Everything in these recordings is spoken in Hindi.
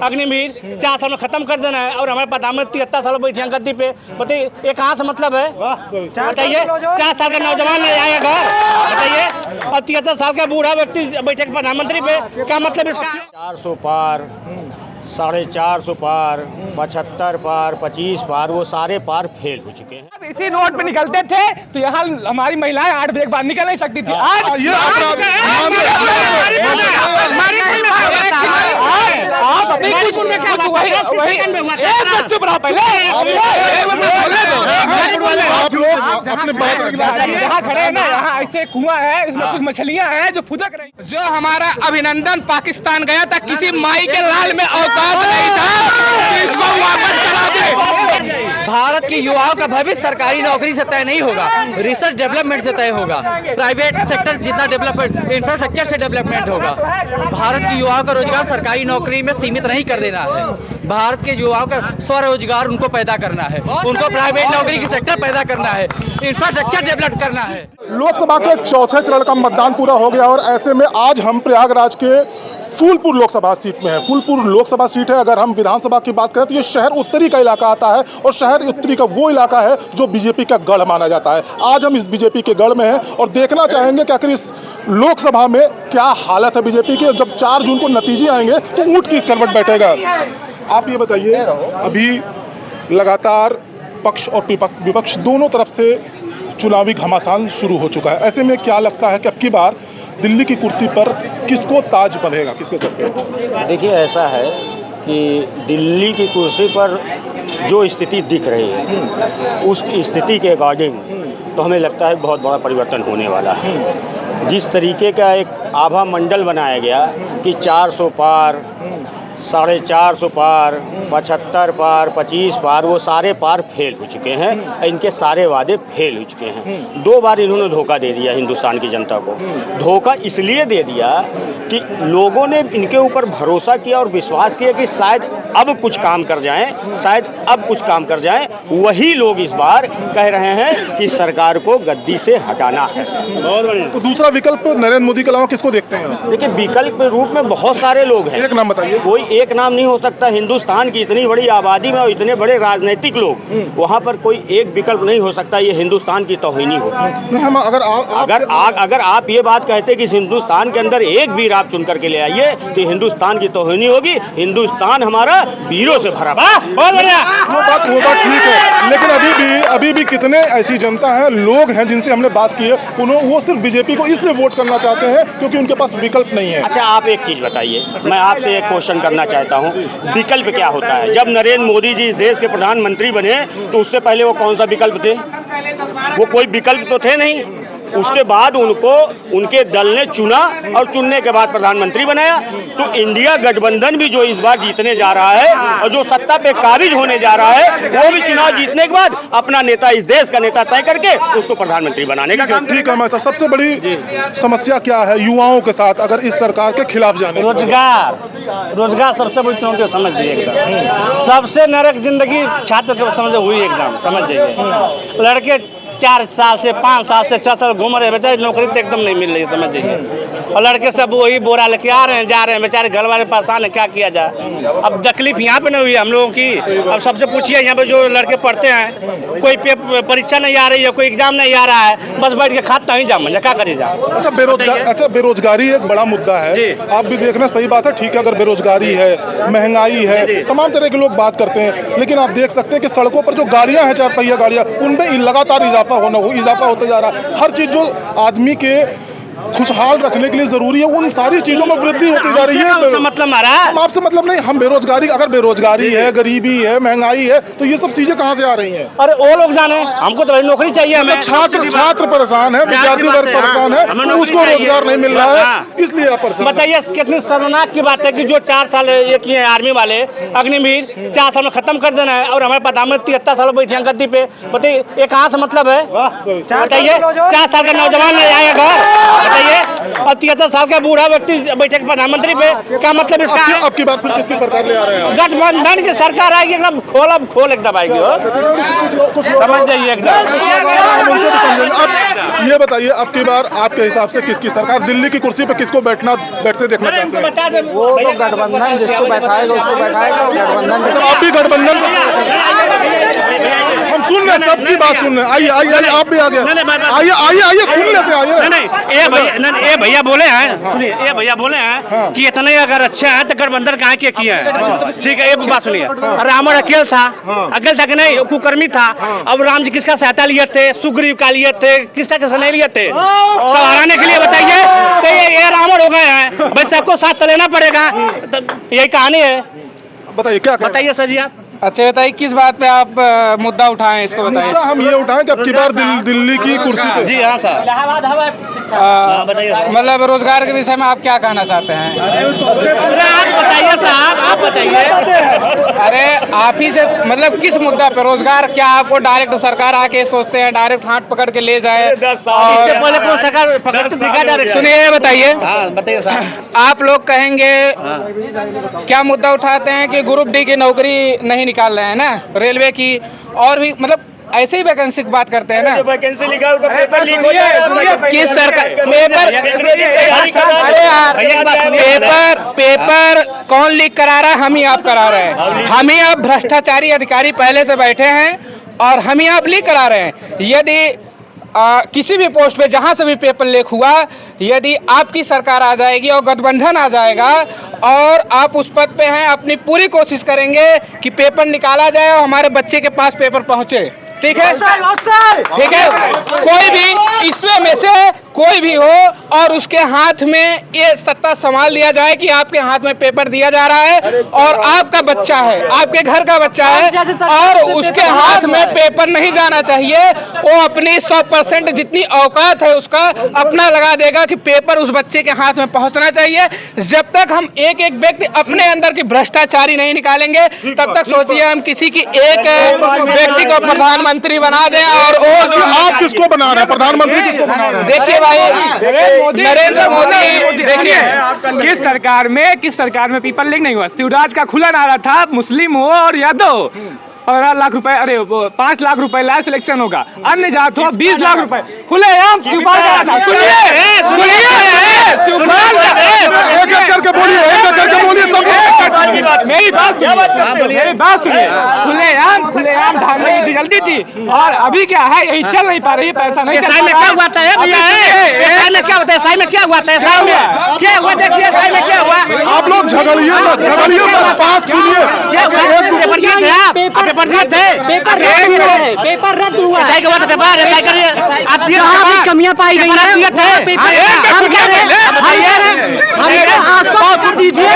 अग्निवीर 4 साल में खत्म कर देना है और हमारे प्रधानमंत्री 73 साल बैठे हैं गद्दी पे। बताइए ये कहाँ से मतलब है? बताइए 4 साल का नौजवान नहीं आएगा घर, बताइए, और 73 साल का बूढ़ा व्यक्ति बैठे प्रधानमंत्री पे, क्या मतलब इसका? 400 पार, 450 पार, 75 पार, 25 पार, वो सारे पार फेल हो चुके हैं। अब इसी रोड पे निकलते थे तो यहाँ हमारी महिलाएं 8 बजे के बाद निकल नहीं सकती थी। आज ये आप अपनी चुप रहो पहले। आप लोग अपने बात जहाँ खड़े हैं ना, यहाँ ऐसे कुआं है, इसमें कुछ मछलियाँ हैं जो फुदक रही। जो हमारा अभिनंदन पाकिस्तान गया था, किसी माई के लाल में औकात नहीं था कि इसको वापस करा दे। भारत के युवाओं का भविष्य सरकारी नौकरी से तय नहीं होगा, रिसर्च डेवलपमेंट से तय होगा। प्राइवेट सेक्टर जितना डेवलपमेंट, इंफ्रास्ट्रक्चर से डेवलपमेंट होगा। भारत के युवाओं का रोजगार सरकारी नौकरी में सीमित नहीं कर देना है। भारत के युवाओं का स्वरोजगार उनको पैदा करना है, उनको प्राइवेट नौकरी की सेक्टर पैदा करना है, इंफ्रास्ट्रक्चर डेवलप करना है। लोकसभा के चौथे चरण का मतदान पूरा हो गया और ऐसे में आज हम प्रयागराज के फूलपुर लोकसभा सीट में है। फूलपुर लोकसभा सीट है। अगर हम विधानसभा की बात करें तो ये शहर उत्तरी का इलाका आता है और शहर उत्तरी का वो इलाका है जो बीजेपी का गढ़ माना जाता है। आज हम इस बीजेपी के गढ़ में हैं और देखना चाहेंगे कि आखिर इस लोकसभा में क्या हालत है बीजेपी की। जब 4 जून को नतीजे आएंगे तो ऊंट किस करवट बैठेगा। आप ये बताइए, अभी लगातार पक्ष और विपक्ष दोनों तरफ से चुनावी घमासान शुरू हो चुका है। ऐसे में क्या लगता है कि अब की बार दिल्ली की कुर्सी पर किसको ताज बंधेगा, किसके सर पे? देखिए, ऐसा है कि दिल्ली की कुर्सी पर जो स्थिति दिख रही है, उस स्थिति के अकॉर्डिंग तो हमें लगता है बहुत बड़ा परिवर्तन होने वाला है। जिस तरीके का एक आभा मंडल बनाया गया कि 400 पार, 450 पार, 75 पार, 25 पार, वो सारे पार फेल हो चुके हैं। इनके सारे वादे फेल हो चुके हैं। 2 बार इन्होंने धोखा दे दिया हिंदुस्तान की जनता को। धोखा इसलिए दे दिया कि लोगों ने इनके ऊपर भरोसा किया और विश्वास किया कि शायद अब कुछ काम कर जाएं, शायद अब कुछ काम कर जाएं। वही लोग इस बार कह रहे हैं कि सरकार को गद्दी से हटाना है। तो दूसरा विकल्प नरेंद्र मोदी के अलावा किसको देखते हैं? देखिए, विकल्प के रूप में बहुत सारे लोग हैं। एक नाम बताइए। कोई एक नाम नहीं हो सकता। हिंदुस्तान की इतनी बड़ी आबादी में और इतने बड़े राजनीतिक लोग, वहाँ पर कोई एक विकल्प नहीं हो सकता। ये हिंदुस्तान की तौहीनी होगी। हम अगर आप ये बात कहते कि हिंदुस्तान के अंदर एक वीर आप चुन करके ले आइए तो हिंदुस्तान की तौहीनी होगी। हिंदुस्तान हमारा वीरों से भरा। बहुत बढ़िया। वो बात ठीक है, लेकिन अभी भी कितने ऐसी जनता है, लोग हैं जिनसे हमने बात की है, वो सिर्फ बीजेपी को इसलिए वोट करना चाहते हैं क्योंकि उनके पास विकल्प नहीं है। अच्छा, आप एक चीज़ बताइए, मैं आपसे एक क्वेश्चन करना चाहता हूँ, विकल्प क्या होता है? जब नरेंद्र मोदी जी इस देश के प्रधानमंत्री बने तो उससे पहले वो कौन सा विकल्प थे? वो कोई विकल्प तो थे नहीं। उसके बाद उनको उनके दल ने चुना और चुनने के बाद प्रधानमंत्री बनाया। तो इंडिया गठबंधन भी जो इस बार जीतने जा रहा है और जो सत्ता पे काबिज होने जा रहा है, वो भी चुनाव जीतने के बाद अपना नेता, इस देश का नेता तय करके उसको प्रधानमंत्री बनाने का काम। ठीक है। सबसे बड़ी समस्या क्या है युवाओं के साथ अगर इस सरकार के खिलाफ जाने? रोजगार सबसे बड़ी चुनौती समझ जाइए। एकदम सबसे नरक जिंदगी छात्र के समझ हुई, एकदम समझ जाइए। लड़के 4 साल से 5 साल से 6 साल घूम रहे हैं, बेचारे नौकरी तो एकदम नहीं मिल रही, समझ जाइए। और लड़के सब वही बोरा लेके आ रहे हैं, जा रहे हैं, बेचारे घर वाले परेशान है, क्या किया जाए। अब तकलीफ यहाँ पे नहीं हुई हम लोगों की। अब सबसे पूछिए यहाँ पे जो लड़के पढ़ते हैं, कोई परीक्षा नहीं आ रही है, कोई एग्जाम नहीं आ रहा है, बस बैठ के खाता ही जाम, क्या करिए जा। अच्छा, बेरोजगारी एक बड़ा मुद्दा है। आप भी देखना, सही बात है, ठीक है। अगर बेरोजगारी है, महंगाई है, तमाम तरह के लोग बात करते हैं, लेकिन आप देख सकते हैं कि सड़कों पर जो गाड़ियां हैं, 4 पहिया गाड़ियां, उनमें लगातार इजाफा होता जा रहा है। हर चीज जो आदमी के खुशहाल रखने के लिए जरूरी है, उन सारी चीजों में वृद्धि होती जा रही है। मतलब आपसे मतलब नहीं, हम बेरोजगारी, अगर बेरोजगारी है, गरीबी है, महंगाई है, तो ये सब चीजें कहाँ से आ रही हैं? अरे वो लोग जाने, हमको तो नौकरी चाहिए। हमें छात्र परेशान है, विद्यार्थी वर्ग परेशान है, उसको रोजगार नहीं मिल रहा है, इसलिए आप परेशान। बताइए कितनी शर्मनाक की बात है कि जो 4 साल ये किए हैं आर्मी वाले, अग्निवीर 4 साल में खत्म कर देना है और हमारे प्रधानमंत्री 73 साल बैठे हैं गद्दी पे। बताइए ये कहाँ से मतलब है? बताइए 4 साल का नौजवान नहीं आएगा घर, बताइए। और 73 साल का बूढ़ा व्यक्ति बैठे प्रधानमंत्री पे, क्या मतलब इसका है? अब की बार फिर किसकी सरकार ले आ रहे हैं? गठबंधन की सरकार आएगी, एकदम खोल एकदम आएगी हो। समझ जाइए एकदम। अब ये बताइए, अब की बार आपके हिसाब से किसकी सरकार, दिल्ली की कुर्सी पे किसको बैठते देखना चाहते हैं? बता दे वो तो गठबंधन जिसको बैठाएगा उसको बैठाएगा, गठबंधन तो आप भी गठबंधन, हम सुन रहे हैं, सबकी बात सुन रहे हैं। आइए आइए आइए, आप भी आ गए, आइए आइए आइए, सुन लेते हैं, आइए। नहीं, ये भैया बोले हैं, सुनिए, ये भैया बोले हैं कि इतने अगर अच्छे हैं तो गठबंधन कहाँ के किए हैं। ठीक है, एक बात सुनिए, रावण अकेल था कि नहीं, कुकर्मी था। अब राम जी किसका सहायता लिए थे? सुग्रीव का लिए थे, किसका किसका नहीं लिए थे? सवारने के लिए बताइए। तो ये रावण हो गए हैं, भाई सबको साथ तो लेना पड़ेगा। यही कहानी है। बताइए क्या बताइए सर जी आप। अच्छा बताइए, किस बात पे आप मुद्दा उठाएं, इसको बताइए। मुद्दा हम ये उठाएं कि अब की बार दिल्ली की कुर्सी पे। जी हाँ सर, मतलब रोजगार के विषय में आप क्या कहना चाहते हैं? आप बताइए साहब, आप बताइए। अरे आप ही से, मतलब किस मुद्दा पे रोजगार? क्या आपको डायरेक्ट सरकार आके सोचते हैं डायरेक्ट हाथ पकड़ के ले जाए? और पहले कौन सरकार पकड़ते दिखा डायरेक्ट? सुनिए, बताइए। हाँ बताइए साहब। आप लोग कहेंगे क्या मुद्दा उठाते हैं कि ग्रुप डी की नौकरी नहीं निकाल रहे हैं ना, रेलवे की, और भी मतलब ऐसे ही वैकेंसी की बात करते हैं ना। वैकेंसी लिखा होगा, पेपर लीक हो जाएगा। किस सरकार पेपर? अरे यार, पेपर कौन लीक करा रहा है? हम ही आप करा रहे हैं। हम ही आप भ्रष्टाचारी अधिकारी पहले से बैठे हैं और हम ही आप लीक करा रहे हैं। यदि किसी भी पोस्ट पे जहां से भी पेपर लीक हुआ, यदि आपकी सरकार आ जाएगी और गठबंधन आ जाएगा और आप उस पद पे हैं, अपनी पूरी कोशिश करेंगे कि पेपर निकाला जाए और हमारे बच्चे के पास पेपर पहुंचे। ठीक है, ठीक है। कोई भी इसमें में से कोई भी हो और उसके हाथ में ये सत्ता संभाल दिया जाए कि आपके हाथ में पेपर दिया जा रहा है और आपका बच्चा है, आपके घर का बच्चा है और उसके हाथ में पेपर नहीं जाना चाहिए। वो अपनी 100% जितनी औकात है उसका अपना लगा देगा कि पेपर उस बच्चे के हाथ में पहुंचना चाहिए। जब तक हम एक एक व्यक्ति अपने अंदर की भ्रष्टाचारी नहीं निकालेंगे, तब तक सोचिए हम किसी की एक व्यक्ति को प्रधानमंत्री बना दें। और वो आप किसको बना रहे हैं, प्रधानमंत्री किसको बना रहे हैं? देखिए भाई, नरेंद्र मोदी, देखिए किस सरकार में पेपर लीक नहीं हुआ। शिवराज का खुला नारा था, मुस्लिम हो और यादव 15 लाख रुपए, अरे 5 लाख रुपए लाए सिलेक्शन होगा, अन्य जात हो 20 लाख रुपए, खुलेआम शिवपाल का था। मेरी बात सुनिए, खुलेआम धारने की जल्दी थी और अभी क्या है, यही चल नहीं पा रही है, पैसा नहीं। साई में क्या हुआ था भैया? साई में क्या होता है? साई में क्या हुआ था? साई में क्या हुआ? देखिए साई में क्या हुआ। आप लोग झगड़िए मत, बात सुनिए। पेपर रद्द हुआ है। आप कमियां पाई गई है। हम कह रहे हैं आश्वासन कर दीजिए।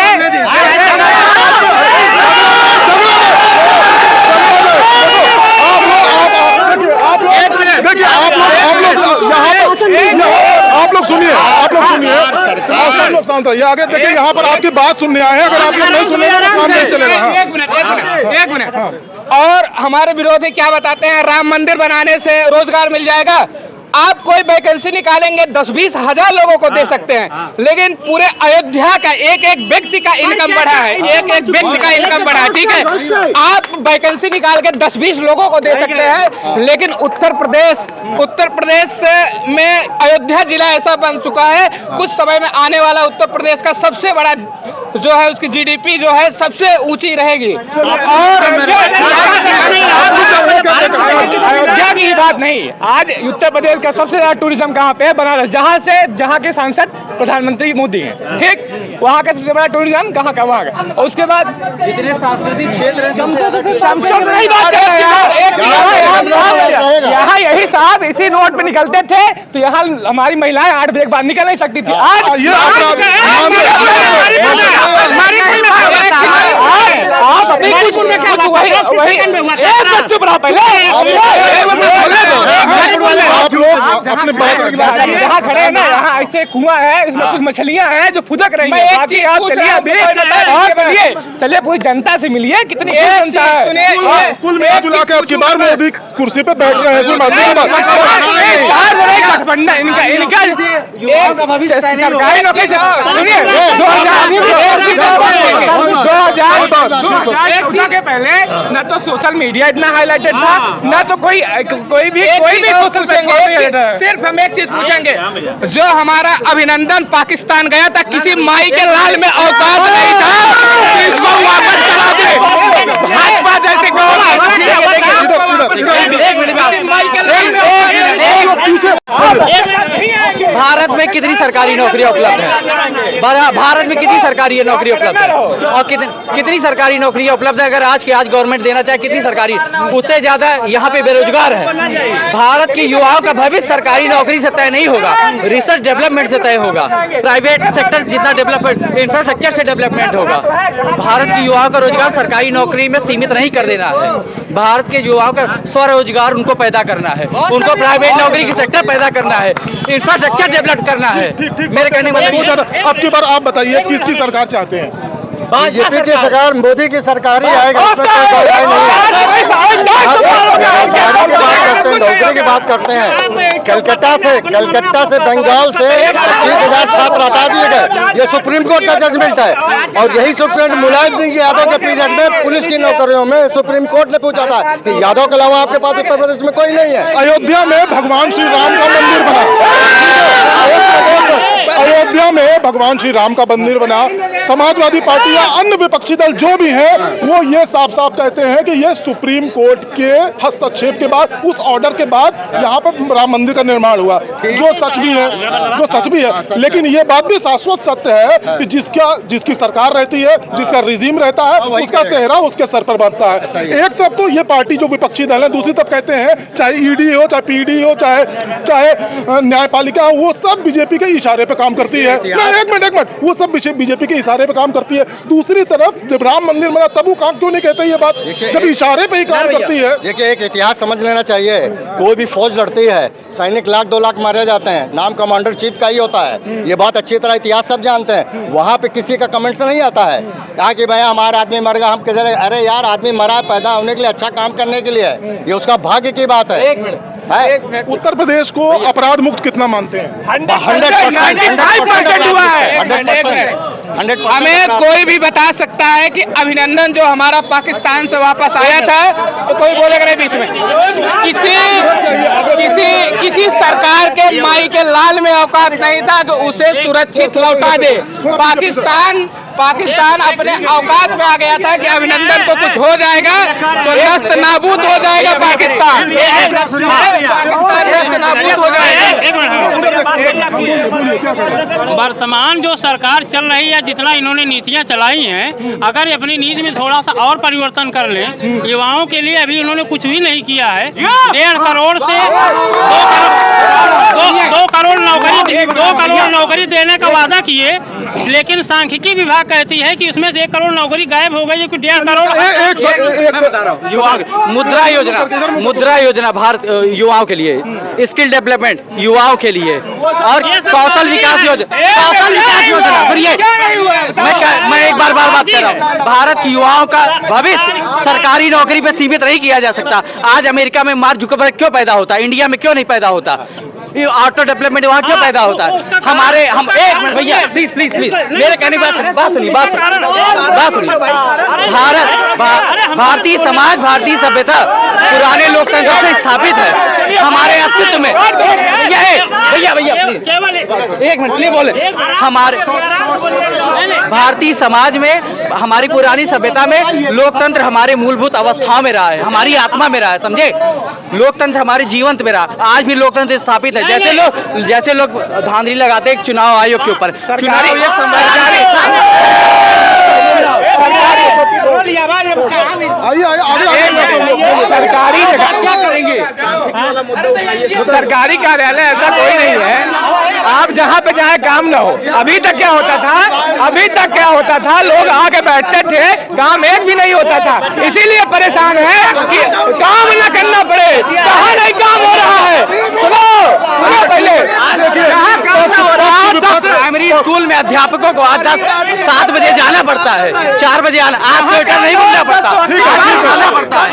देखिए आप लोग सुनिए, आप लोग शांत रहिए। आगे देखिए, यहाँ पर आपकी बात सुनने आए हैं, अगर आप लोग नहीं सुनेंगे तो काम नहीं चलेगा। एक मिनट। और हमारे विरोधी क्या बताते हैं, राम मंदिर बनाने से रोजगार मिल जाएगा। आप कोई वैकेंसी निकालेंगे 10-20 हजार लोगों को दे सकते हैं, लेकिन पूरे अयोध्या का एक एक व्यक्ति का इनकम बढ़ा है, एक एक व्यक्ति का इनकम बढ़ा है। ठीक है, आप वैकेंसी निकाल के 10-20 लोगों को दे सकते हैं, लेकिन उत्तर प्रदेश में अयोध्या जिला ऐसा बन चुका है, कुछ समय में आने वाला उत्तर प्रदेश का सबसे बड़ा जो है उसकी GDP जो है सबसे ऊंची रहेगी। और अयोध्या की बात नहीं, आज उत्तर प्रदेश का सबसे ज्यादा टूरिज्म कहाँ पे है? बनारस, जहाँ के सांसद प्रधानमंत्री मोदी हैं। ठीक, वहाँ का सबसे बड़ा टूरिज्म कहाँ का? वहाँ का। और उसके बाद जितने सांस्कृतिक क्षेत्र नहीं बात कर यहाँ यही साहब इसी रोड पे निकलते थे तो यहाँ हमारी महिलाएं 8 बजे के बाद निकल नहीं सकती थी। आज आप अपनी चुप रहा पहले। लोग अपने बात रखें। यहाँ खड़े हैं ना, यहाँ ऐसे कुआं है, इसमें कुछ मछलियाँ हैं जो फुदक रही है। बाकी आप चलिए अभी और चलिए पूरी जनता से मिलिए, कितनी जनता है। कुल मिला के आपकी बार मोदी कुर्सी पे बैठ रहे हैं, गठबंधन इनका सरकारी नौकरी से 2001 के पहले न तो सोशल मीडिया इतना हाईलाइटेड था, न तो कोई भी सोशल सिर्फ हम एक चीज पूछेंगे, जो हमारा अभिनंदन पाकिस्तान गया था, किसी माई के लाल में औकात नहीं था, इसको वापस करा दे। भाजपा जैसे भारत में कितनी सरकारी नौकरियां उपलब्ध हैं? भारत में कितनी सरकारी नौकरी उपलब्ध है और कितनी सरकारी नौकरियां उपलब्ध है? अगर आज गवर्नमेंट देना चाहे कितनी सरकारी, उससे ज्यादा यहाँ पे बेरोजगार है। भारत के युवाओं का भविष्य सरकारी नौकरी से तय नहीं होगा, रिसर्च डेवलपमेंट से तय होगा। प्राइवेट सेक्टर जितना डेवलपमेंट, इंफ्रास्ट्रक्चर से डेवलपमेंट होगा। भारत के युवाओं का रोजगार सरकारी नौकरी में सीमित नहीं कर देना है। भारत के युवाओं का स्वरोजगार उनको पैदा करना है, उनको प्राइवेट नौकरी की सेक्टर पैदा करना है, इंफ्रास्ट्रक्चर डेवलप करना है। मेरे कहने का मतलब अब की बार आप बताइए किसकी सरकार चाहते हैं? बीजेपी की सरकार, मोदी की सरकार ही आएगा, इसमें कोई दो राय नहीं है। बेरोजगारी की बात करते हैं, नौकरी की बात करते हैं। कलकत्ता से बंगाल से 25,000 छात्र हटा दिए गए, ये सुप्रीम कोर्ट का जजमेंट है। और यही सुप्रीम मुलायम सिंह यादव के पीरियड में पुलिस की नौकरियों में सुप्रीम कोर्ट ने पूछा था कि यादव के अलावा आपके पास उत्तर प्रदेश में कोई नहीं है। अयोध्या में भगवान श्री राम का मंदिर बना, अयोध्या में भगवान श्री राम का मंदिर बना। समाजवादी पार्टी या अन्य विपक्षी दल जो भी हैं, वो ये साफ साफ कहते हैं कि ये सुप्रीम कोर्ट के हस्तक्षेप के बाद, उस ऑर्डर के बाद यहाँ पर राम मंदिर का निर्माण हुआ, जो सच भी है। लेकिन ये बात भी शाश्वत सत्य है कि जिसकी सरकार रहती है, जिसका रिजीम रहता है, उसका सेहरा उसके सर पर बनता है। एक तरफ तो ये पार्टी जो विपक्षी दल है, दूसरी तरफ कहते हैं चाहे ईडी हो, चाहे पीडी हो, चाहे न्यायपालिका हो, वो सब बीजेपी के इशारे पे काम करती है। एक मिनट, वो सब बीजेपी के इशारे पे काम करती है। दूसरी तरफ जब राम मंदिर बना तब वो काम क्यों नहीं कहते ये बात, जब इशारे पे ही काम करती है। देखिए, एक इतिहास समझ लेना चाहिए। कोई भी फौज लड़ती है, सैनिक 1,00,000 2,00,000 मारे जाते हैं, नाम कमांडर चीफ का ही होता है। ये बात अच्छी तरह इतिहास सब जानते हैं। वहाँ पे किसी का कमेंट से नहीं आता है कि भाई हमारा आदमी मर गया, हम कैसे, अरे यार आदमी मरा पैदा होने के लिए, अच्छा काम करने के लिए, ये उसका भाग्य की बात है। उत्तर प्रदेश को अपराध मुक्त कितना मानते हैं? 100% हुआ है। 100%। हमें कोई भी बता सकता है कि अभिनंदन जो हमारा पाकिस्तान से वापस आया था, तो कोई बोलेगा नहीं बीच में। किसी सरकार के माई के लाल में औकात नहीं था कि उसे सुरक्षित लौटा दे। पाकिस्तान अपने औकात में आ गया था कि अभिनंदन को कुछ हो जाएगा तो नस्त नाबूद हो जाएगा पाकिस्तान, नस्त नाबूद हो जाएगा। वर्तमान जो सरकार चल रही है, जितना इन्होंने नीतियां चलाई हैं, अगर अपनी नीति में थोड़ा सा और परिवर्तन कर लें, युवाओं के लिए अभी इन्होंने कुछ भी नहीं किया है। 1.5 करोड़ से 2 करोड़ नौकरी देने का वादा किए, लेकिन सांख्यिकी विभाग कहती है कि उसमें से 1 करोड़ नौकरी गायब हो गई, 1.5 करोड़। मुद्रा योजना भारत युवाओं के लिए, स्किल डेवलपमेंट युवाओं के लिए, और कौशल विकास योजना। सुनिए, मैं एक बार बात कर रहा हूँ। भारत के युवाओं का भविष्य सरकारी नौकरी पे सीमित नहीं किया जा सकता। आज अमेरिका में मार्क जुकरबर्ग क्यों पैदा होता है, इंडिया में क्यों नहीं पैदा होता? ऑटो डेवलपमेंट वहाँ क्यों पैदा होता है? हम एक मिनट भैया, प्लीज मेरे कहने की बात सुनिए। भारतीय समाज, भारतीय सभ्यता पुराने लोकतंत्र से स्थापित है। हमारे अस्तित्व में भैया एक मिनट प्लीज बोले। हमारे भारतीय समाज में, हमारी पुरानी सभ्यता में लोकतंत्र हमारे मूलभूत अवस्थाओं में रहा है, हमारी आत्मा में रहा है, समझे? लोकतंत्र हमारे जीवंत में रहा। आज भी लोकतंत्र स्थापित है। जैसे लोग धांधली लगाते हैं चुनाव आयोग के ऊपर, आइए सरकारी जगह क्या करेंगे? सरकारी कार्यालय ऐसा कोई नहीं है आप जहाँ पे जहाँ काम ना हो। अभी तक क्या होता था लोग आके बैठते थे, काम एक भी नहीं होता था, इसीलिए परेशान है कि काम ना करना पड़े। कहाँ नहीं काम हो रहा है, सुनो पहले प्राइमरी स्कूल में अध्यापकों को आज 7 बजे जाना पड़ता है, 4 बजे आना, आज स्वेटर नहीं बुनना पड़ता, आना पड़ता है।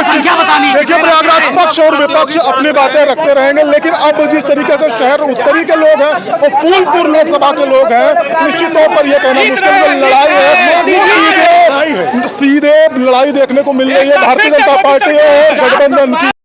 संख्या बतानी। देखिए प्रयागराज पक्ष और विपक्ष अपनी बातें रखते रहेंगे, लेकिन अब जिस तरीके से शहर उत्तरी के लोग हैं और फूलपुर लोकसभा के लोग हैं, निश्चित तौर पर यह कहना मुश्किल है लड़ाई है, सीधे लड़ाई देखने को मिल रही है भारतीय जनता पार्टी और गठबंधन की।